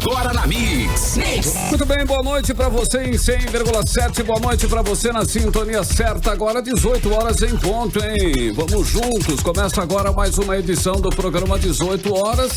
agora na Mix. Muito bem, boa noite pra você em 100,7. Boa noite pra você na sintonia certa. Agora 18 horas em ponto, hein? Vamos juntos. Começa agora mais uma edição do programa 18 horas.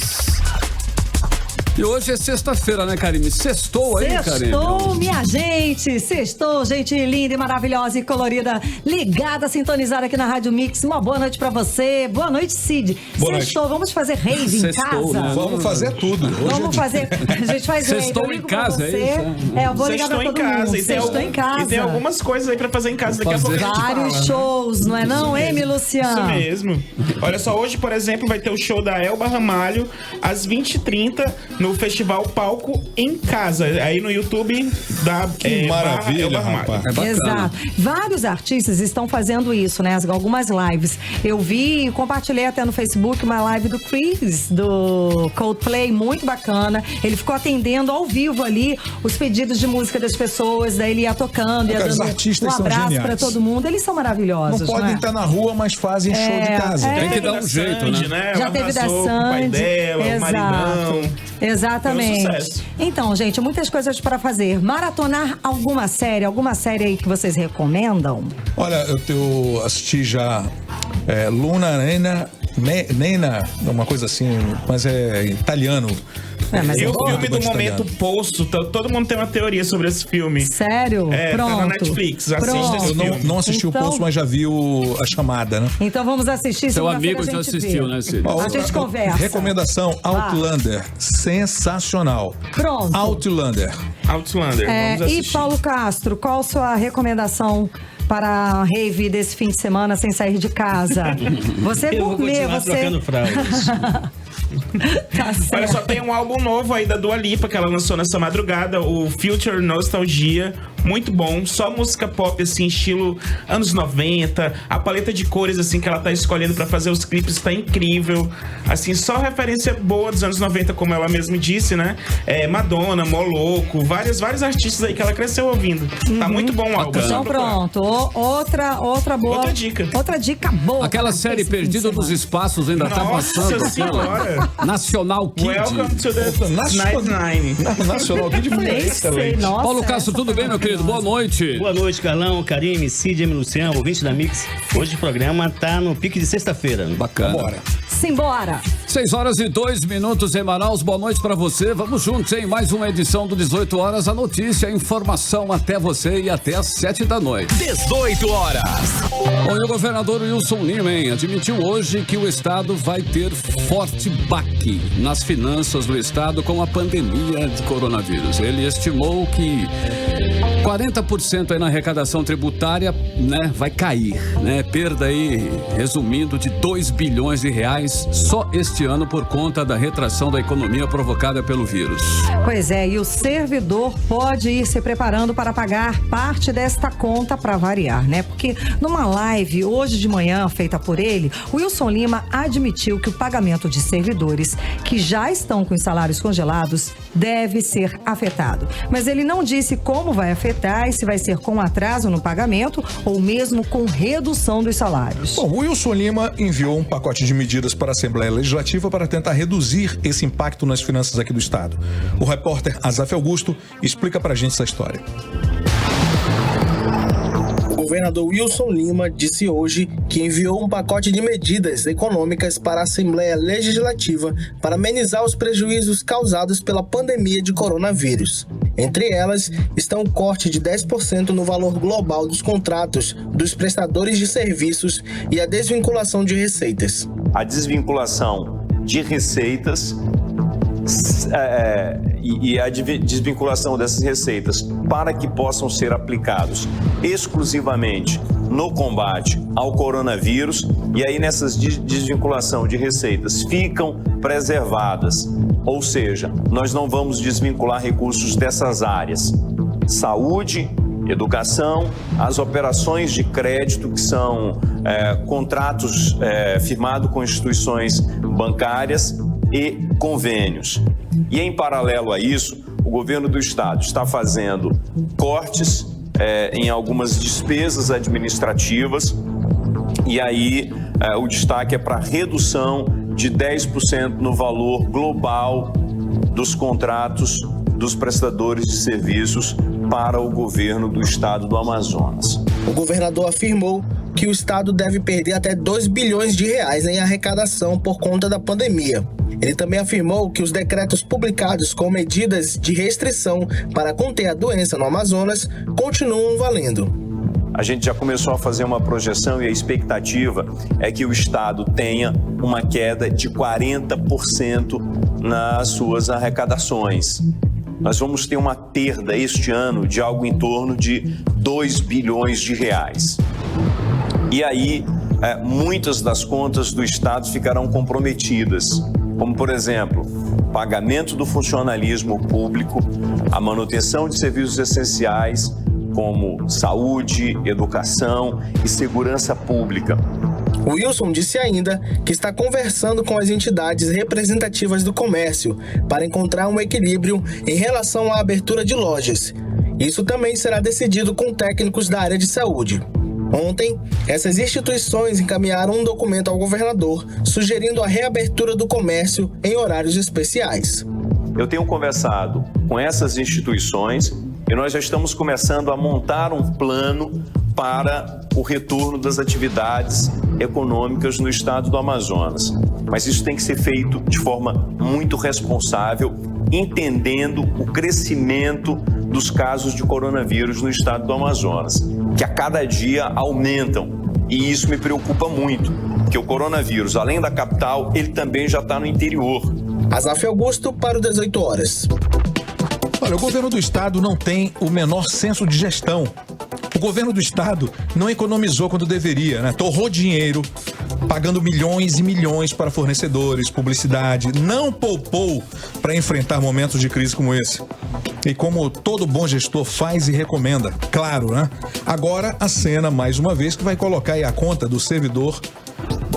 E hoje é sexta-feira, né, Karine? Sextou aí, Karine? Sextou, minha gente! Sextou, gente linda e maravilhosa e colorida, ligada, sintonizada aqui na Rádio Mix. Uma boa noite pra você. Boa noite, Cid. Sextou, vamos fazer rave em casa? Né? Vamos fazer tudo. Vamos fazer. A gente faz rave. Sextou em casa, é isso? Eu vou ligar pra todo mundo. Sextou em casa. E tem algumas coisas aí pra fazer em casa daqui a pouco. Vários shows, não é não, hein, Luciano? Isso mesmo. Olha só, hoje, por exemplo, vai ter o show da Elba Ramalho às 20h30 no Festival Palco em Casa, aí no YouTube da Que maravilha, rapaz. Exato. Vários artistas estão fazendo isso, né? Algumas lives. Eu vi e compartilhei até no Facebook uma live do Chris, do Coldplay, muito bacana. Ele ficou atendendo ao vivo ali os pedidos de música das pessoas, daí ele ia tocando, ia dando um abraço pra todo mundo. Eles são maravilhosos. Não podem estar na rua, mas fazem show de casa. Tem que dar um jeito, né? Já teve da Sandy. O pai dela, o maridão. Exatamente. Então, gente, muitas coisas para fazer. Maratonar alguma série aí que vocês recomendam? Olha, eu assisti já Luna Nena, uma coisa assim, mas é italiano. E o filme do momento Poço, todo mundo tem uma teoria sobre esse filme. Sério? Pronto. Tá na Netflix, assiste esse filme. Eu não assisti o Poço, mas já vi a chamada, né? Então vamos assistir. Seu amigo já assistiu, né, Cid? A gente conversa. Recomendação, Outlander. Sensacional. Pronto. Outlander. Vamos assistir. E Paulo Castro, qual sua recomendação para a rave desse fim de semana sem sair de casa? Você é gourmet, você... trocando fraldas. Tá certo. Olha só, tem um álbum novo aí da Dua Lipa que ela lançou nessa madrugada, o Future Nostalgia, muito bom, só música pop assim, estilo anos 90, a paleta de cores assim que ela tá escolhendo pra fazer os clipes tá incrível, assim, só referência boa dos anos 90, como ela mesma disse, né? Madonna, Moloco, vários artistas aí que ela cresceu ouvindo. Tá muito bom o álbum. Então pronto, outra boa. Outra dica boa. Aquela série Perdido nos Espaços ainda tá passando. Nossa senhora. Nacional Kid. Welcome to the Night Nine. Nacional Kid foi excelente. Paulo Castro, tudo bem, meu querido? Boa noite. Boa noite, Carlão, Karine, Cid, M. Luciano, ouvinte da Mix. Hoje o programa tá no pique de sexta-feira. Bacana. Bora. Simbora. 6h02 em Manaus. Boa noite pra você. Vamos juntos, hein? Mais uma edição do 18 horas. A notícia, a informação até você e até às 7 da noite. 18 horas. Bom, e o governador Wilson Lima, hein, admitiu hoje que o estado vai ter forte baque nas finanças do estado com a pandemia de coronavírus. Ele estimou que 40% aí na arrecadação tributária, né, vai cair, né? Perda aí, resumindo, de 2 bilhões de reais só este ano por conta da retração da economia provocada pelo vírus. Pois é, e o servidor pode ir se preparando para pagar parte desta conta para variar, né? Porque numa live hoje de manhã feita por ele, o Wilson Lima admitiu que o pagamento de servidores que já estão com os salários congelados deve ser afetado. Mas ele não disse como vai afetar e se vai ser com atraso no pagamento ou mesmo com redução dos salários. Bom, o Wilson Lima enviou um pacote de medidas para a Assembleia Legislativa para tentar reduzir esse impacto nas finanças aqui do estado. O repórter Azaf Augusto explica pra gente essa história. O governador Wilson Lima disse hoje que enviou um pacote de medidas econômicas para a Assembleia Legislativa para amenizar os prejuízos causados pela pandemia de coronavírus. Entre elas estão o corte de 10% no valor global dos contratos dos prestadores de serviços e a desvinculação de receitas. A desvinculação de receitas e a desvinculação dessas receitas para que possam ser aplicados exclusivamente no combate ao coronavírus, e aí nessas desvinculação de receitas ficam preservadas, ou seja, nós não vamos desvincular recursos dessas áreas: saúde, educação, as operações de crédito, que são contratos firmados com instituições bancárias e convênios. E em paralelo a isso, o governo do estado está fazendo cortes em algumas despesas administrativas, e aí o destaque é para redução de 10% no valor global dos contratos dos prestadores de serviços para o governo do estado do Amazonas. O governador afirmou que o estado deve perder até 2 bilhões de reais em arrecadação por conta da pandemia. Ele também afirmou que os decretos publicados com medidas de restrição para conter a doença no Amazonas continuam valendo. A gente já começou a fazer uma projeção e a expectativa é que o estado tenha uma queda de 40% nas suas arrecadações. Nós vamos ter uma perda este ano de algo em torno de 2 bilhões de reais. E aí, muitas das contas do estado ficarão comprometidas, como, por exemplo, pagamento do funcionalismo público, a manutenção de serviços essenciais, como saúde, educação e segurança pública. O Wilson disse ainda que está conversando com as entidades representativas do comércio para encontrar um equilíbrio em relação à abertura de lojas. Isso também será decidido com técnicos da área de saúde. Ontem, essas instituições encaminharam um documento ao governador sugerindo a reabertura do comércio em horários especiais. Eu tenho conversado com essas instituições e nós já estamos começando a montar um plano para o retorno das atividades econômicas no estado do Amazonas. Mas isso tem que ser feito de forma muito responsável, entendendo o crescimento dos casos de coronavírus no estado do Amazonas, que a cada dia aumentam. E isso me preocupa muito, porque o coronavírus, além da capital, ele também já está no interior. Azaf Augusto para o 18 horas. Olha, o governo do estado não tem o menor senso de gestão. O governo do estado não economizou quando deveria, né? Torrou dinheiro, pagando milhões e milhões para fornecedores, publicidade, não poupou para enfrentar momentos de crise como esse. E como todo bom gestor faz e recomenda, claro, né? Agora a cena, mais uma vez, que vai colocar aí a conta do servidor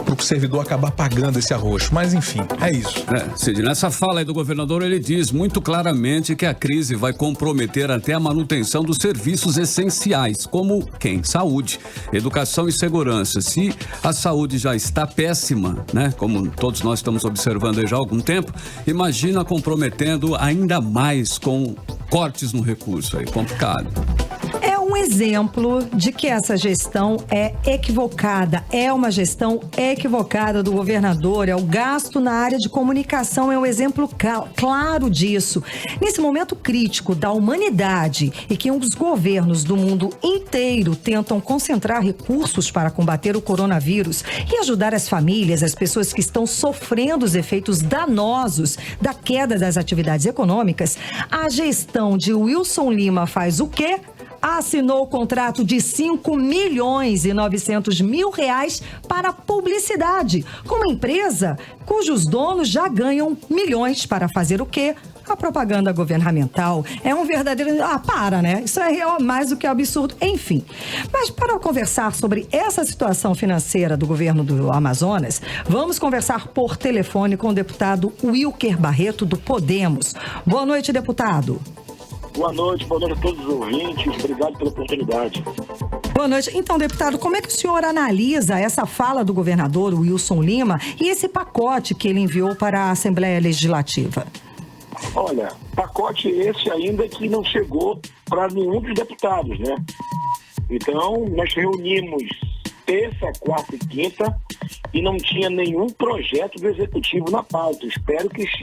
para o servidor acabar pagando esse arroxo. Mas, enfim, é isso. Cid, nessa fala aí do governador, ele diz muito claramente que a crise vai comprometer até a manutenção dos serviços essenciais, como quem? Saúde, educação e segurança. Se a saúde já está péssima, né, como todos nós estamos observando aí já há algum tempo, imagina comprometendo ainda mais com cortes no recurso aí, complicado. É um exemplo de que essa gestão é equivocada, é uma gestão equivocada do governador. O gasto na área de comunicação é um exemplo claro disso. Nesse momento crítico da humanidade e que os governos do mundo inteiro tentam concentrar recursos para combater o coronavírus e ajudar as famílias, as pessoas que estão sofrendo os efeitos danosos da queda das atividades econômicas, a gestão de Wilson Lima faz o quê? Assinou o contrato de 5.900.000 reais para publicidade, com uma empresa cujos donos já ganham milhões para fazer o quê? A propaganda governamental. É um verdadeiro... né? Isso é mais do que absurdo. Enfim, mas para conversar sobre essa situação financeira do governo do Amazonas, vamos conversar por telefone com o deputado Wilker Barreto, do Podemos. Boa noite, deputado. Boa noite a todos os ouvintes. Obrigado pela oportunidade. Boa noite. Então, deputado, como é que o senhor analisa essa fala do governador Wilson Lima e esse pacote que ele enviou para a Assembleia Legislativa? Olha, pacote esse ainda que não chegou para nenhum dos deputados, né? Então, nós reunimos terça, quarta e quinta e não tinha nenhum projeto do Executivo na pauta. Espero que isso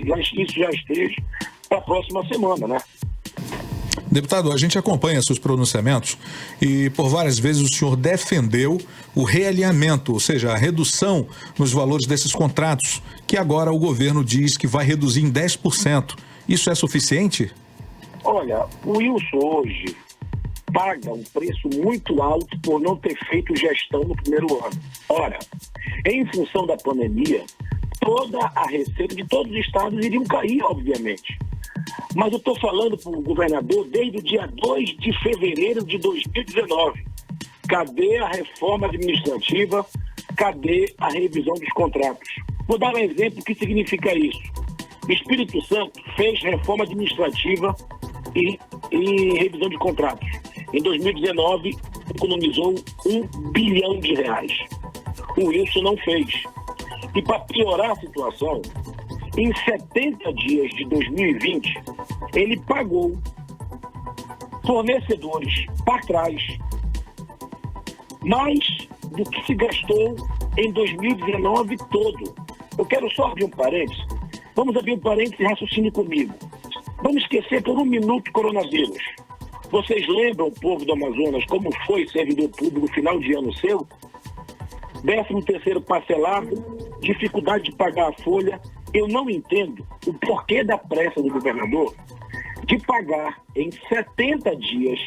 já esteja para a próxima semana, né? Deputado, a gente acompanha seus pronunciamentos e por várias vezes o senhor defendeu o realinhamento, ou seja, a redução nos valores desses contratos, que agora o governo diz que vai reduzir em 10%. Isso é suficiente? Olha, o Wilson hoje paga um preço muito alto por não ter feito gestão no primeiro ano. Ora, em função da pandemia, toda a receita de todos os estados iriam cair, obviamente. Mas eu estou falando para o governador desde o dia 2 de fevereiro de 2019. Cadê a reforma administrativa? Cadê a revisão dos contratos? Vou dar um exemplo do que significa isso. O Espírito Santo fez reforma administrativa e revisão de contratos. Em 2019, economizou 1 bilhão de reais. O Wilson não fez. E para piorar a situação, Em 70 dias de 2020, ele pagou fornecedores para trás mais do que se gastou em 2019 todo. Eu quero só abrir um parênteses. Vamos abrir um parênteses e raciocine comigo. Vamos esquecer por um minuto o coronavírus. Vocês lembram, povo do Amazonas, como foi servidor público no final de ano seu? 13º parcelado, dificuldade de pagar a folha. Eu não entendo o porquê da pressa do governador de pagar em 70 dias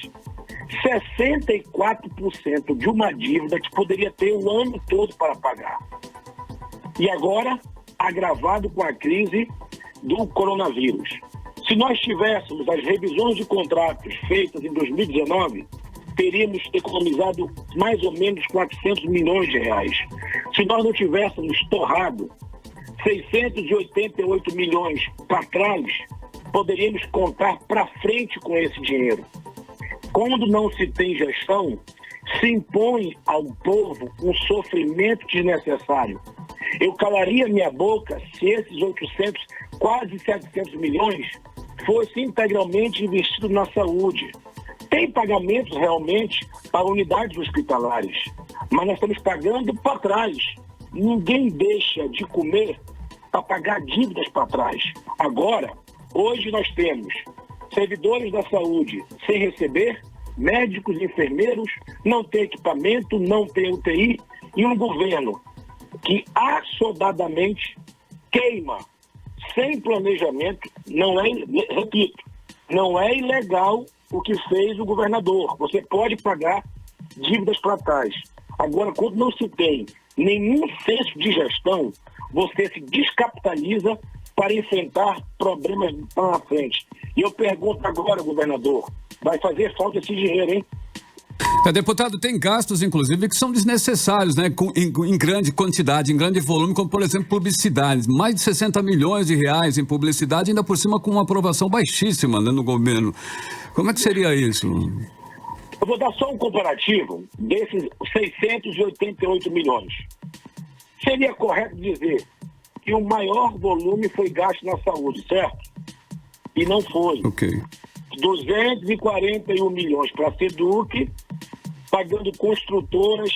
64% de uma dívida que poderia ter o ano todo para pagar. E agora, agravado com a crise do coronavírus. Se nós tivéssemos as revisões de contratos feitas em 2019, teríamos economizado mais ou menos 400 milhões de reais. Se nós não tivéssemos torrado 688 milhões para trás, poderíamos contar para frente com esse dinheiro. Quando não se tem gestão, se impõe ao povo um sofrimento desnecessário. Eu calaria minha boca se esses 800, quase 700 milhões fossem integralmente investidos na saúde. Tem pagamentos realmente para unidades hospitalares, mas nós estamos pagando para trás. Ninguém deixa de comer para pagar dívidas para trás. Agora, hoje nós temos servidores da saúde sem receber, médicos, enfermeiros, não tem equipamento, não tem UTI, e um governo que assodadamente queima, sem planejamento. Não é, repito, não é ilegal o que fez o governador. Você pode pagar dívidas para trás. Agora, quando não se tem nenhum senso de gestão, você se descapitaliza para enfrentar problemas para frente. E eu pergunto agora, governador, vai fazer falta esse dinheiro, hein? Deputado, tem gastos, inclusive, que são desnecessários, né? Em grande quantidade, em grande volume, como, por exemplo, publicidade. Mais de 60 milhões de reais em publicidade, ainda por cima com uma aprovação baixíssima, né, no governo. Como é que seria isso? Eu vou dar só um comparativo desses 688 milhões. Seria correto dizer que o maior volume foi gasto na saúde, certo? E não foi. Ok. 241 milhões para a SEDUC, pagando construtoras.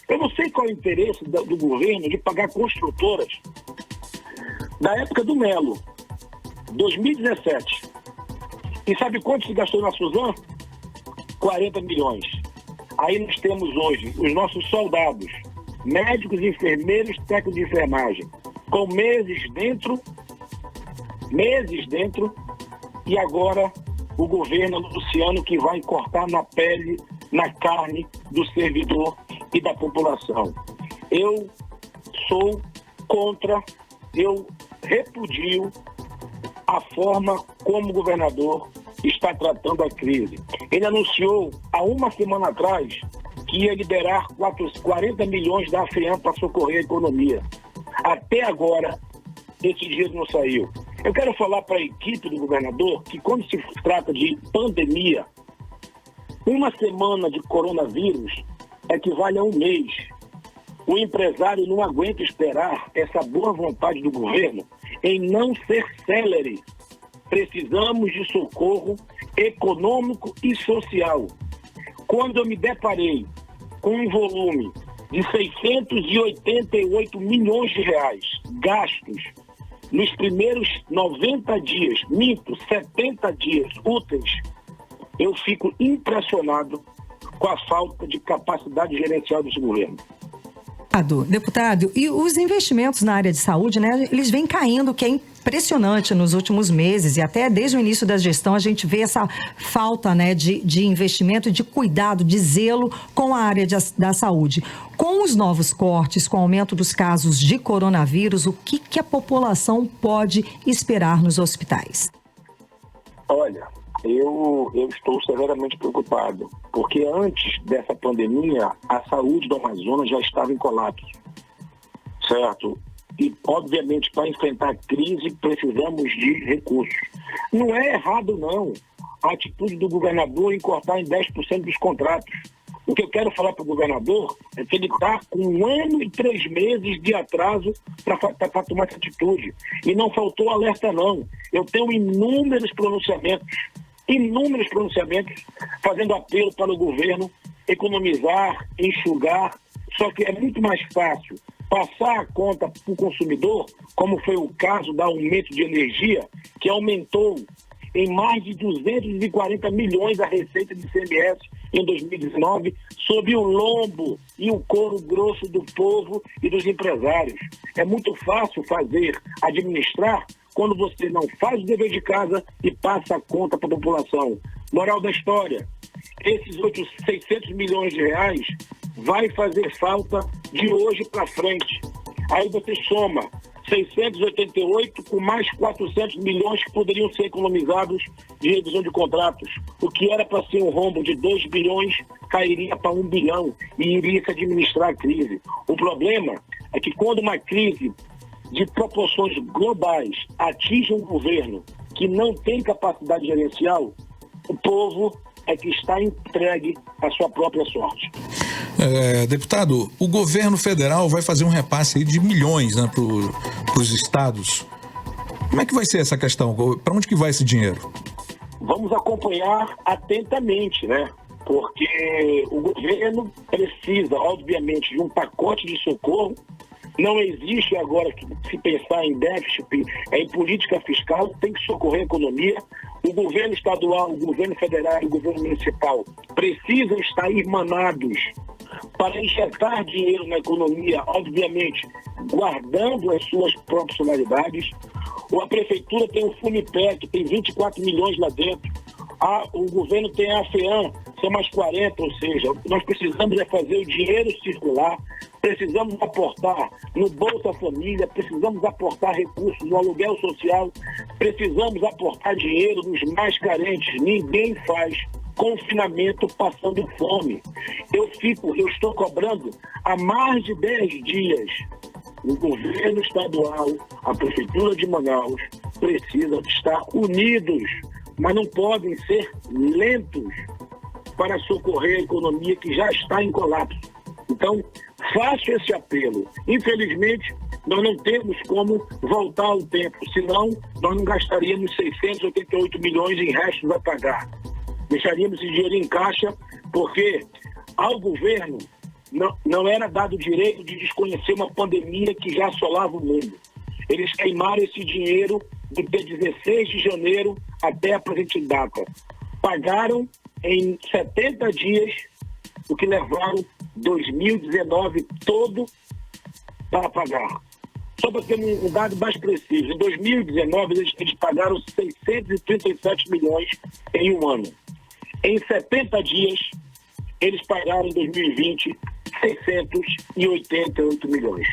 Eu não sei qual é o interesse do governo de pagar construtoras. Da época do Melo, 2017. E sabe quanto se gastou na Suzano? 40 milhões. Aí nós temos hoje os nossos soldados, médicos, enfermeiros, técnicos de enfermagem, com meses dentro, e agora o governo anunciando que vai cortar na pele, na carne do servidor e da população. Eu sou contra, eu repudio a forma como o governador está tratando a crise. Ele anunciou há uma semana atrás que ia liberar 40 milhões da AFEAM para socorrer a economia. Até agora, esse dinheiro não saiu. Eu quero falar para a equipe do governador que, quando se trata de pandemia, uma semana de coronavírus equivale a um mês. O empresário não aguenta esperar essa boa vontade do governo em não ser célere. Precisamos de socorro econômico e social. Quando eu me deparei com um volume de 688 milhões de reais gastos nos primeiros 90 dias, 70 dias úteis, eu fico impressionado com a falta de capacidade gerencial desse governo. Deputado, e os investimentos na área de saúde, né, eles vêm caindo, que é impressionante nos últimos meses, e até desde o início da gestão a gente vê essa falta, né, de investimento, de cuidado, de zelo com a área da saúde. Com os novos cortes, com o aumento dos casos de coronavírus, o que a população pode esperar nos hospitais? Olha, eu estou severamente preocupado, porque antes dessa pandemia, a saúde do Amazonas já estava em colapso, certo? E, obviamente, para enfrentar a crise, precisamos de recursos. Não é errado, não, a atitude do governador em cortar em 10% dos contratos. O que eu quero falar para o governador é que ele está com 1 ano e 3 meses de atraso para tomar essa atitude. E não faltou alerta, não. Eu tenho inúmeros pronunciamentos fazendo apelo para o governo economizar, enxugar. Só que é muito mais fácil passar a conta para o consumidor, como foi o caso do aumento de energia, que aumentou em mais de 240 milhões a receita de ICMS em 2019, sob o lombo e o couro grosso do povo e dos empresários. É muito fácil administrar, quando você não faz o dever de casa e passa a conta para a população. Moral da história, esses 600 milhões de reais vai fazer falta de hoje para frente. Aí você soma 688 com mais 400 milhões que poderiam ser economizados de revisão de contratos. O que era para ser um rombo de 2 bilhões cairia para 1 bilhão e iria se administrar a crise. O problema é que quando uma crise de proporções globais atinge um governo que não tem capacidade gerencial, o povo é que está entregue à sua própria sorte. Deputado, o governo federal vai fazer um repasse aí de milhões, né, para os estados. Como é que vai ser essa questão? Para onde que vai esse dinheiro? Vamos acompanhar atentamente, né? Porque o governo precisa, obviamente, de um pacote de socorro. Não existe agora que se pensar em déficit, em política fiscal, tem que socorrer a economia. O governo estadual, o governo federal e o governo municipal precisam estar irmanados para injetar dinheiro na economia, obviamente, guardando as suas proporcionalidades. A prefeitura tem o FUNIPEC, tem 24 milhões lá dentro. O governo tem a FEAM, são mais 40, ou seja, nós precisamos fazer o dinheiro circular, precisamos aportar no Bolsa Família, precisamos aportar recursos no aluguel social, precisamos aportar dinheiro nos mais carentes. Ninguém faz confinamento passando fome. Eu estou cobrando há mais de 10 dias. O governo estadual, a prefeitura de Manaus, precisam estar unidos, mas não podem ser lentos para socorrer a economia que já está em colapso. Então, faço esse apelo. Infelizmente, nós não temos como voltar ao tempo, senão nós não gastaríamos 688 milhões em restos a pagar. Deixaríamos esse dinheiro em caixa, porque ao governo não era dado o direito de desconhecer uma pandemia que já assolava o mundo. Eles queimaram esse dinheiro do dia 16 de janeiro até a presente data. Pagaram em 70 dias o que levaram 2019 todo para pagar. Só para ter um dado mais preciso, em 2019 eles pagaram 637 milhões em um ano. Em 70 dias, eles pagaram em 2020 688 milhões.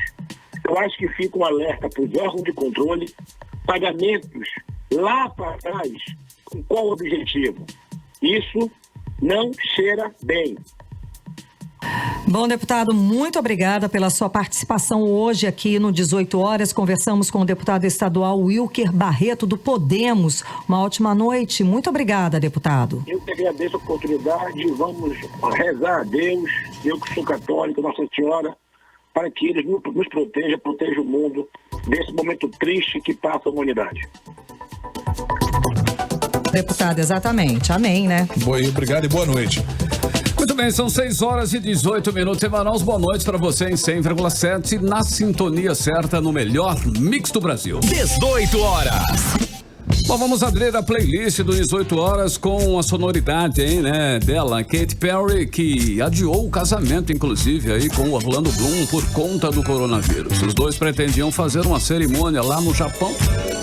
Eu acho que fica um alerta para os órgãos de controle, pagamentos lá para trás, com qual objetivo? Isso não cheira bem. Bom, deputado, muito obrigada pela sua participação hoje aqui no 18 horas. Conversamos com o deputado estadual Wilker Barreto, do Podemos. Uma ótima noite. Muito obrigada, deputado. Eu que agradeço a oportunidade. Vamos rezar a Deus, eu que sou católico, Nossa Senhora, para que Ele nos proteja o mundo desse momento triste que passa a humanidade. Deputado, exatamente. Amém, né? Obrigado e boa noite. Muito bem, são 6 horas e 18 minutos. Em Manaus, boa noite para você em 100,7, na sintonia certa, no melhor mix do Brasil. 18 horas. Bom, vamos abrir a playlist do 18 horas com a sonoridade aí, né, dela, Katy Perry, que adiou o casamento, inclusive, aí com o Orlando Bloom por conta do coronavírus. Os dois pretendiam fazer uma cerimônia lá no Japão,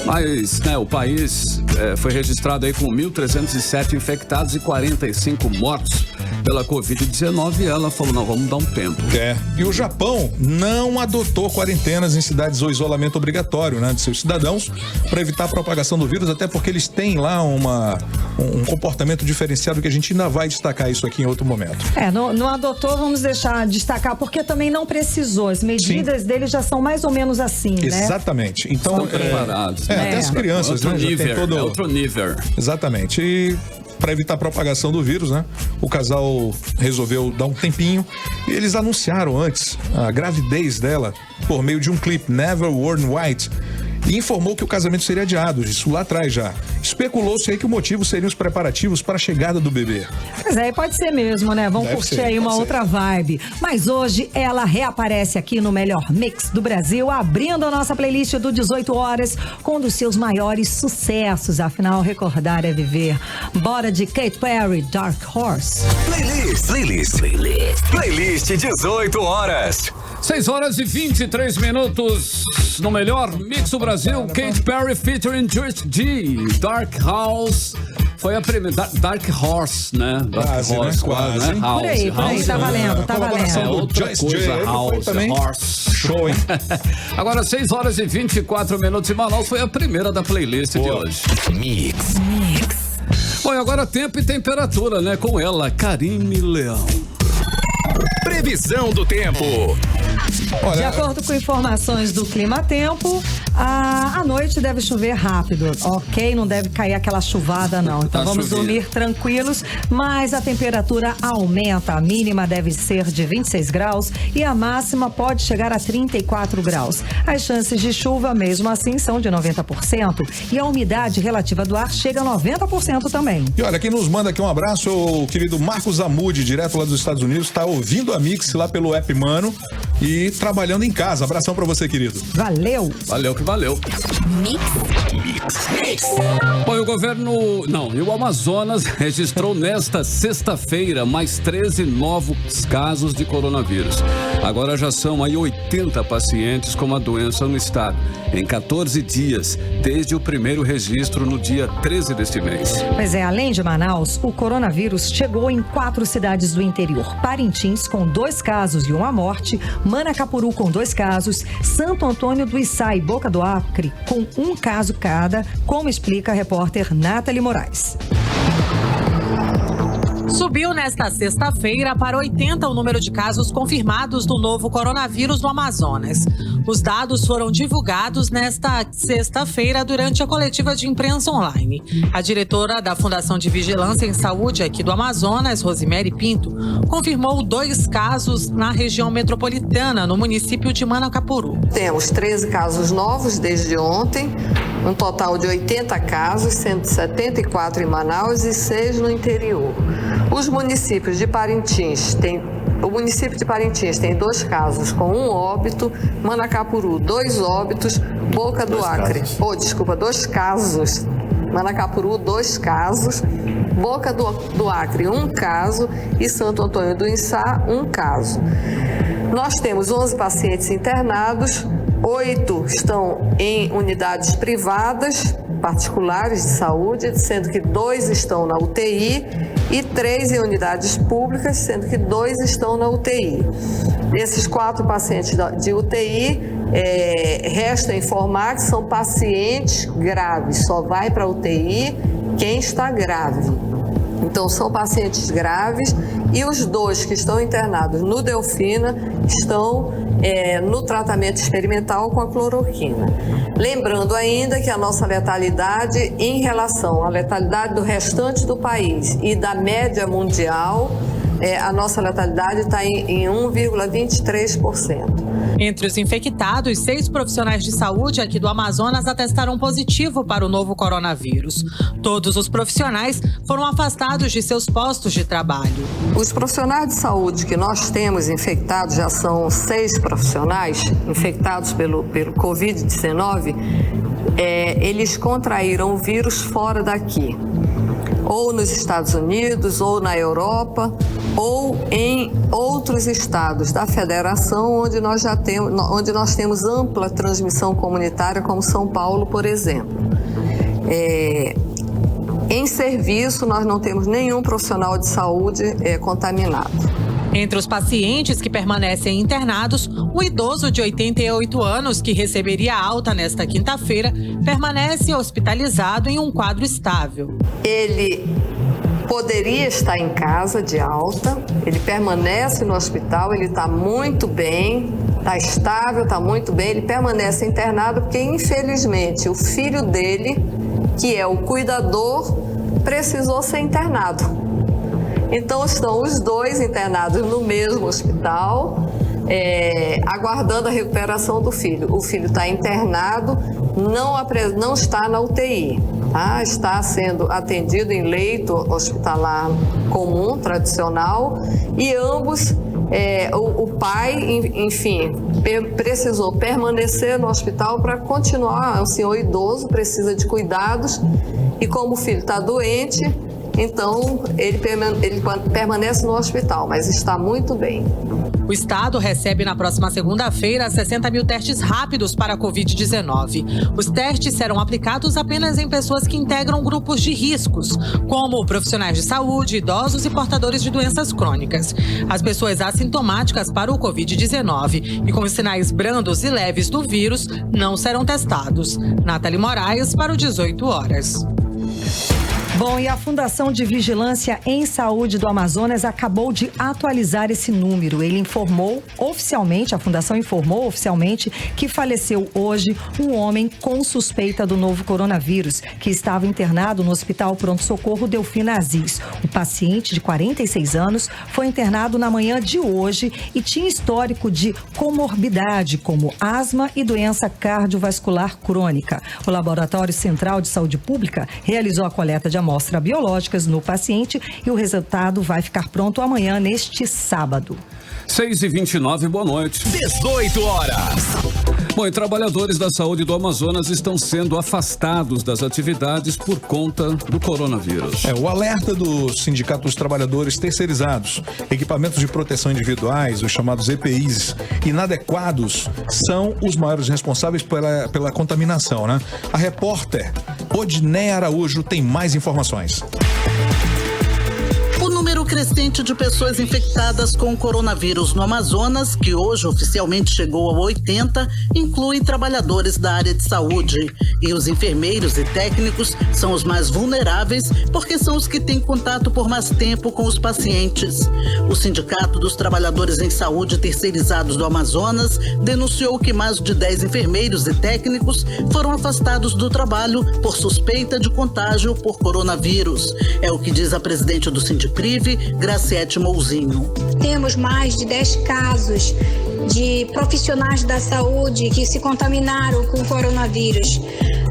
mas, né, o país foi registrado aí com 1.307 infectados e 45 mortos pela Covid-19 e ela falou, não, vamos dar um tempo. E o Japão não adotou quarentenas em cidades ou isolamento obrigatório, né, de seus cidadãos para evitar a propagação do vírus, até porque eles têm lá um comportamento diferenciado que a gente ainda vai destacar isso aqui em outro momento. Não adotou, vamos deixar destacar, porque também não precisou. As medidas deles já são mais ou menos assim, né? Exatamente. Então, estão preparados. Até as crianças, outro né? nível, já tem todo... outro nível. Exatamente. E para evitar a propagação do vírus, né? O casal resolveu dar um tempinho e eles anunciaram antes a gravidez dela por meio de um clipe, Never Worn White, e informou que o casamento seria adiado, isso lá atrás já. Especulou-se aí que o motivo seriam os preparativos para a chegada do bebê. Pois é, pode ser mesmo, né? Vamos curtir aí uma outra vibe. Mas hoje ela reaparece aqui no melhor mix do Brasil, abrindo a nossa playlist do 18 horas com um dos seus maiores sucessos. Afinal, recordar é viver. Bora de Katy Perry, Dark Horse. Playlist 18 horas. 6 horas e 23 minutos no melhor mix do Brasil. Katy Perry featuring Joyce G. Dark House. Foi a primeira. Dark Horse, né? Dark Quase, Horse, né? Quase. Né? House, Por aí, House, tá valendo, tá valendo. É outra Joyce coisa, J. House, também. Horse. Show, hein? Agora, 6 horas e 24 minutos e Manaus foi a primeira da playlist de hoje. Mix. Bom, e agora tempo e temperatura, né? Com ela, Karine Leão. Previsão do tempo. De acordo com informações do Clima Tempo, a noite deve chover rápido, ok? Não deve cair aquela chuvada, não. Então vamos dormir tranquilos, mas a temperatura aumenta. A mínima deve ser de 26 graus e a máxima pode chegar a 34 graus. As chances de chuva, mesmo assim, são de 90% e a umidade relativa do ar chega a 90% também. E olha, quem nos manda aqui um abraço, o querido Marcos Amude, direto lá dos Estados Unidos, está ouvindo a Mix lá pelo app Mano e trabalhando em casa. Abração pra você, querido. Valeu. Valeu que valeu. Bom, e o Amazonas registrou nesta sexta-feira mais 13 novos casos de coronavírus. Agora já são aí 80 pacientes com a doença no estado, em 14 dias, desde o primeiro registro no dia 13 deste mês. Pois é, além de Manaus, o coronavírus chegou em 4 cidades do interior. Parintins, com 2 casos e uma morte, Manacapuru, com 2 casos, Santo Antônio do Içá e Boca do Acre, com 1 caso cada, como explica a repórter Nathalie Moraes. Subiu nesta sexta-feira para 80 o número de casos confirmados do novo coronavírus no Amazonas. Os dados foram divulgados nesta sexta-feira durante a coletiva de imprensa online. A diretora da Fundação de Vigilância em Saúde aqui do Amazonas, Rosemary Pinto, confirmou 2 casos na região metropolitana, no município de Manacapuru. Temos 13 casos novos desde ontem, um total de 80 casos, sendo 74 em Manaus e 6 no interior. Os municípios de Parintins o município de Parintins tem 2 casos com 1 óbito, Manacapuru 2 óbitos, Boca do Acre, 2 casos, Manacapuru 2 casos, Boca do Acre 1 caso e Santo Antônio do Içá 1 caso. Nós temos 11 pacientes internados, 8 estão em unidades privadas, particulares de saúde, sendo que 2 estão na UTI e 3 em unidades públicas, sendo que 2 estão na UTI. Desses 4 pacientes de UTI, resta informar que são pacientes graves, só vai para a UTI quem está grave. Então, são pacientes graves e os 2 que estão internados no Delfina estão no tratamento experimental com a cloroquina. Lembrando ainda que a nossa letalidade, em relação à letalidade do restante do país e da média mundial, a nossa letalidade está em 1,23%. Entre os infectados, 6 profissionais de saúde aqui do Amazonas atestaram positivo para o novo coronavírus. Todos os profissionais foram afastados de seus postos de trabalho. Os profissionais de saúde que nós temos infectados, já são 6 profissionais infectados pelo Covid-19, eles contraíram o vírus fora daqui, ou nos Estados Unidos, ou na Europa, ou em outros estados da federação onde nós temos ampla transmissão comunitária, como São Paulo, por exemplo. Em serviço, nós não temos nenhum profissional de saúde contaminado. Entre os pacientes que permanecem internados, o idoso de 88 anos, que receberia alta nesta quinta-feira, permanece hospitalizado em um quadro estável. Ele poderia estar em casa de alta, ele permanece no hospital, ele está muito bem, está estável, está muito bem, ele permanece internado porque, infelizmente, o filho dele, que é o cuidador precisou ser internado. Então estão os dois internados no mesmo hospital, aguardando a recuperação do filho. O filho está internado, não está na UTI, tá? Está sendo atendido em leito hospitalar comum, tradicional, e ambos, o pai, enfim, precisou permanecer no hospital para continuar. É um senhor idoso, precisa de cuidados, e como o filho está doente, então ele permanece no hospital, mas está muito bem. O estado recebe na próxima segunda-feira 60 mil testes rápidos para a Covid-19. Os testes serão aplicados apenas em pessoas que integram grupos de riscos, como profissionais de saúde, idosos e portadores de doenças crônicas. As pessoas assintomáticas para o Covid-19 e com os sinais brandos e leves do vírus não serão testados. Nathalie Moraes para o 18 horas. Bom, e a Fundação de Vigilância em Saúde do Amazonas acabou de atualizar esse número. A Fundação informou oficialmente que faleceu hoje um homem com suspeita do novo coronavírus, que estava internado no Hospital Pronto-Socorro Delfina Aziz. O paciente, de 46 anos, foi internado na manhã de hoje e tinha histórico de comorbidade, como asma e doença cardiovascular crônica. O Laboratório Central de Saúde Pública realizou a coleta de amostras biológicas no paciente e o resultado vai ficar pronto amanhã, neste sábado. 6h29, boa noite. 18 horas. Bom, e trabalhadores da saúde do Amazonas estão sendo afastados das atividades por conta do coronavírus. O alerta do Sindicato dos Trabalhadores Terceirizados, equipamentos de proteção individuais, os chamados EPIs, inadequados, são os maiores responsáveis pela contaminação, né? A repórter Odneia Araújo tem mais informações. O número crescente de pessoas infectadas com o coronavírus no Amazonas, que hoje oficialmente chegou a 80, inclui trabalhadores da área de saúde. E os enfermeiros e técnicos são os mais vulneráveis porque são os que têm contato por mais tempo com os pacientes. O Sindicato dos Trabalhadores em Saúde Terceirizados do Amazonas denunciou que mais de 10 enfermeiros e técnicos foram afastados do trabalho por suspeita de contágio por coronavírus. É o que diz a presidente do Sindiprive, Graciete Mouzinho. Temos mais de 10 casos de profissionais da saúde que se contaminaram com o coronavírus.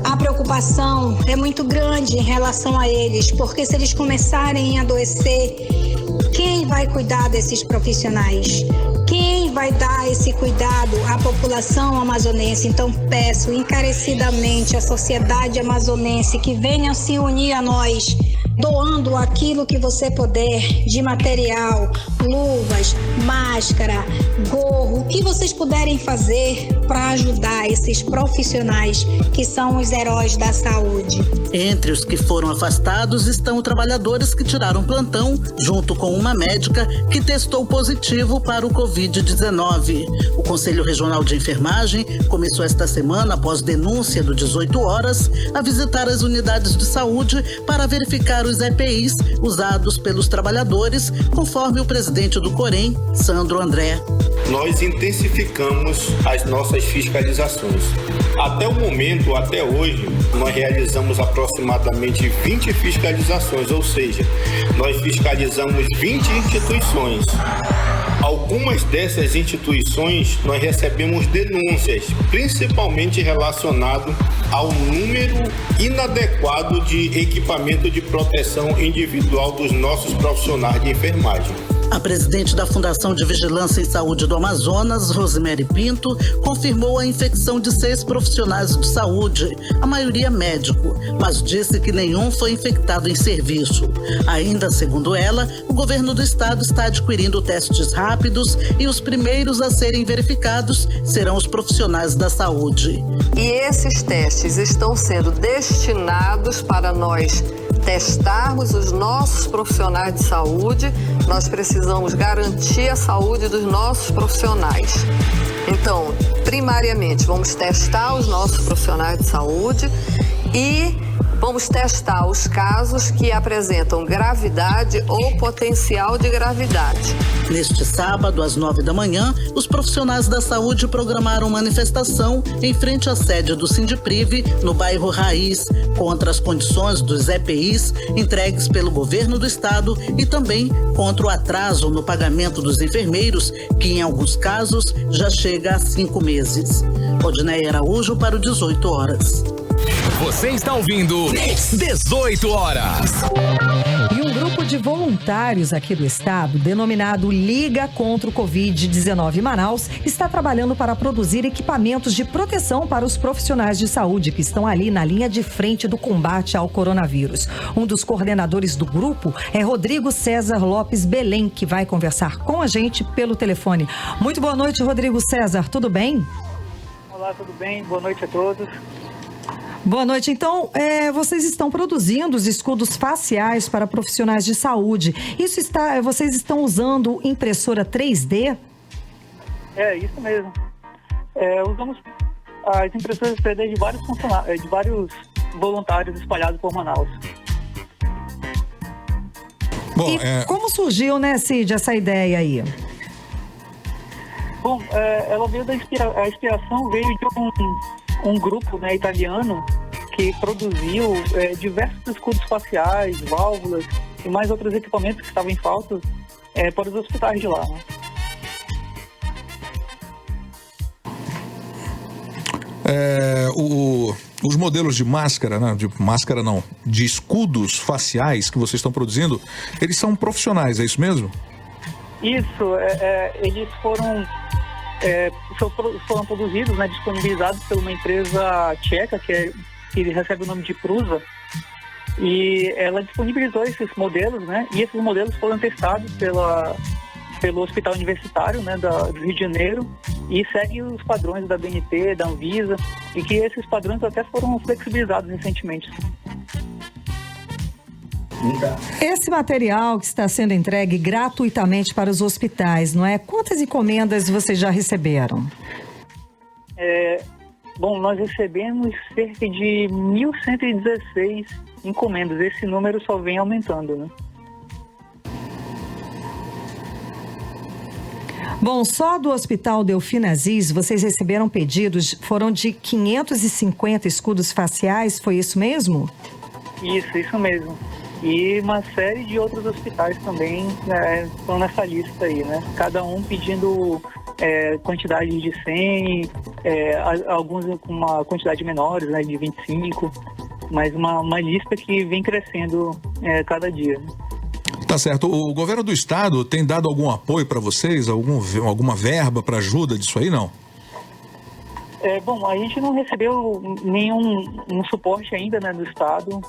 A preocupação é muito grande em relação a eles, porque se eles começarem a adoecer, quem vai cuidar desses profissionais? Quem vai dar esse cuidado à população amazonense? Então peço encarecidamente à sociedade amazonense que venham se unir a nós, doando aquilo que você puder de material, luvas, máscara, gorro, o que vocês puderem fazer para ajudar esses profissionais que são os heróis da saúde. Entre os que foram afastados estão trabalhadores que tiraram plantão, junto com uma médica que testou positivo para o Covid-19. O Conselho Regional de Enfermagem começou esta semana, após denúncia do 18 horas, a visitar as unidades de saúde para verificar os EPIs usados pelos trabalhadores, conforme o presidente do Corém, Sandro André. Nós intensificamos as nossas fiscalizações. Até o momento, até hoje, nós realizamos aproximadamente 20 fiscalizações, ou seja, nós fiscalizamos 20 instituições. Algumas dessas instituições nós recebemos denúncias, principalmente relacionado ao número inadequado de equipamento de proteção individual dos nossos profissionais de enfermagem. A presidente da Fundação de Vigilância em Saúde do Amazonas, Rosemary Pinto, confirmou a infecção de 6 profissionais de saúde, a maioria médico, mas disse que nenhum foi infectado em serviço. Ainda segundo ela, o governo do estado está adquirindo testes rápidos e os primeiros a serem verificados serão os profissionais da saúde. E esses testes estão sendo destinados para nós testarmos os nossos profissionais de saúde. Nós precisamos garantir a saúde dos nossos profissionais. Então, primariamente, vamos testar os nossos profissionais de saúde e Vamos testar os casos que apresentam gravidade ou potencial de gravidade. Neste sábado, às 9 da manhã, os profissionais da saúde programaram manifestação em frente à sede do Sindiprive, no bairro Raiz, contra as condições dos EPIs entregues pelo governo do estado e também contra o atraso no pagamento dos enfermeiros, que em alguns casos já chega a 5 meses. Odneia Araújo para o 18 horas. Você está ouvindo 18 horas. E um grupo de voluntários aqui do estado, denominado Liga contra o Covid-19 Manaus, está trabalhando para produzir equipamentos de proteção para os profissionais de saúde que estão ali na linha de frente do combate ao coronavírus. Um dos coordenadores do grupo é Rodrigo César Lopes Belém, que vai conversar com a gente pelo telefone. Muito boa noite, Rodrigo César, tudo bem? Olá, tudo bem? Boa noite a todos. Boa noite. Então, vocês estão produzindo os escudos faciais para profissionais de saúde. Vocês estão usando impressora 3D? É, isso mesmo. Usamos as impressoras 3D de vários voluntários espalhados por Manaus. Bom, como surgiu, né, Cid, essa ideia aí? Bom, ela veio a inspiração veio de um grupo, né, italiano que produziu diversos escudos faciais, válvulas e mais outros equipamentos que estavam em falta para os hospitais de lá. Né? Os modelos de máscara, né? De escudos faciais que vocês estão produzindo, eles são profissionais, é isso mesmo? Isso, eles foram produzidos, né, disponibilizados por uma empresa tcheca que recebe o nome de Prusa, e ela disponibilizou esses modelos, né, e esses modelos foram testados pelo Hospital Universitário, né, do Rio de Janeiro, e seguem os padrões da BNT, da Anvisa, e que esses padrões até foram flexibilizados recentemente. Esse material que está sendo entregue gratuitamente para os hospitais, não é? Quantas encomendas vocês já receberam? Bom, nós recebemos cerca de 1.116 encomendas. Esse número só vem aumentando, né? Bom, só do Hospital Delfim Aziz, vocês receberam pedidos, foram de 550 escudos faciais, foi isso mesmo? Isso mesmo. E uma série de outros hospitais também estão nessa lista aí, né? Cada um pedindo quantidade de 100, alguns com uma quantidade menores, né, de 25, mas uma lista que vem crescendo cada dia. Tá certo. O governo do estado tem dado algum apoio para vocês? Alguma verba para ajuda disso aí, não? Bom, a gente não recebeu nenhum suporte ainda, né, do estado,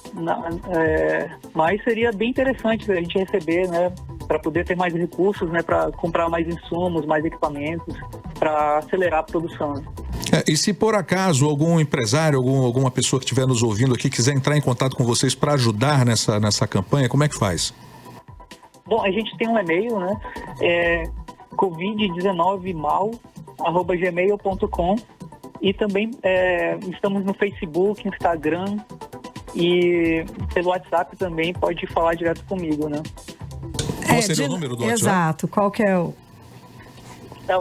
mas seria bem interessante a gente receber, né, para poder ter mais recursos, né, para comprar mais insumos, mais equipamentos, para acelerar a produção. E se por acaso algum empresário, alguma pessoa que estiver nos ouvindo aqui quiser entrar em contato com vocês para ajudar nessa campanha, como é que faz? Bom, a gente tem um e-mail, né, covid19mal@gmail.com. E também estamos no Facebook, Instagram e pelo WhatsApp também pode falar direto comigo, né? Qual seria o número do WhatsApp? Exato, qual que é o...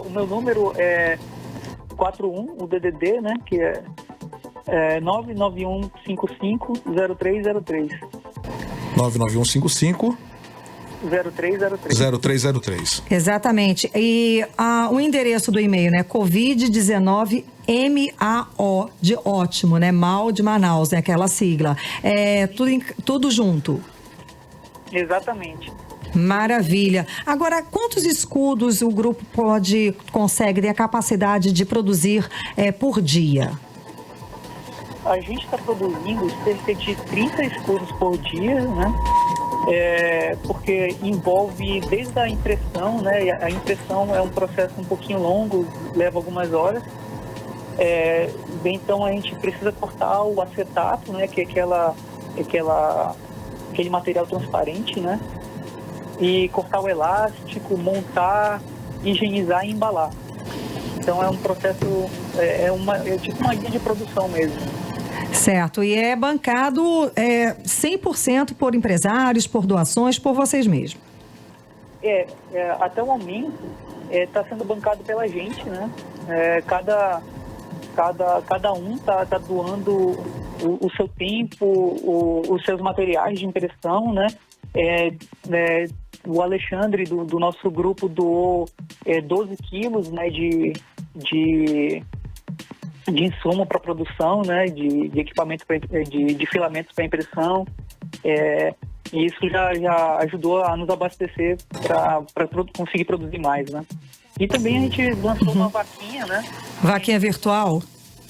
O meu número é 41, o DDD, né? Que é 991550303. 99155... 0303. Exatamente. E o endereço do e-mail, né? Covid-19 MAO de ótimo, né? Mal de Manaus, né? Aquela sigla. Tudo junto. Exatamente. Maravilha. Agora, quantos escudos o grupo consegue ter a capacidade de produzir por dia? A gente está produzindo cerca de 30 escudos por dia, né? Porque envolve desde a impressão, né? A impressão é um processo um pouquinho longo, leva algumas horas. Então a gente precisa cortar o acetato, né? Que é aquele material transparente, né? E cortar o elástico, montar, higienizar e embalar. Então é um processo, é tipo uma linha de produção mesmo. Certo, e é bancado 100% por empresários, por doações, por vocês mesmos. Até o momento está sendo bancado pela gente, né? Cada um está doando o seu tempo, os seus materiais de impressão, né? O Alexandre do nosso grupo doou 12 quilos, né, de insumo para produção, né, de equipamento de filamentos para impressão, e isso já ajudou a nos abastecer para conseguir produzir mais, né? E também a gente lançou uma vaquinha, né? Vaquinha virtual?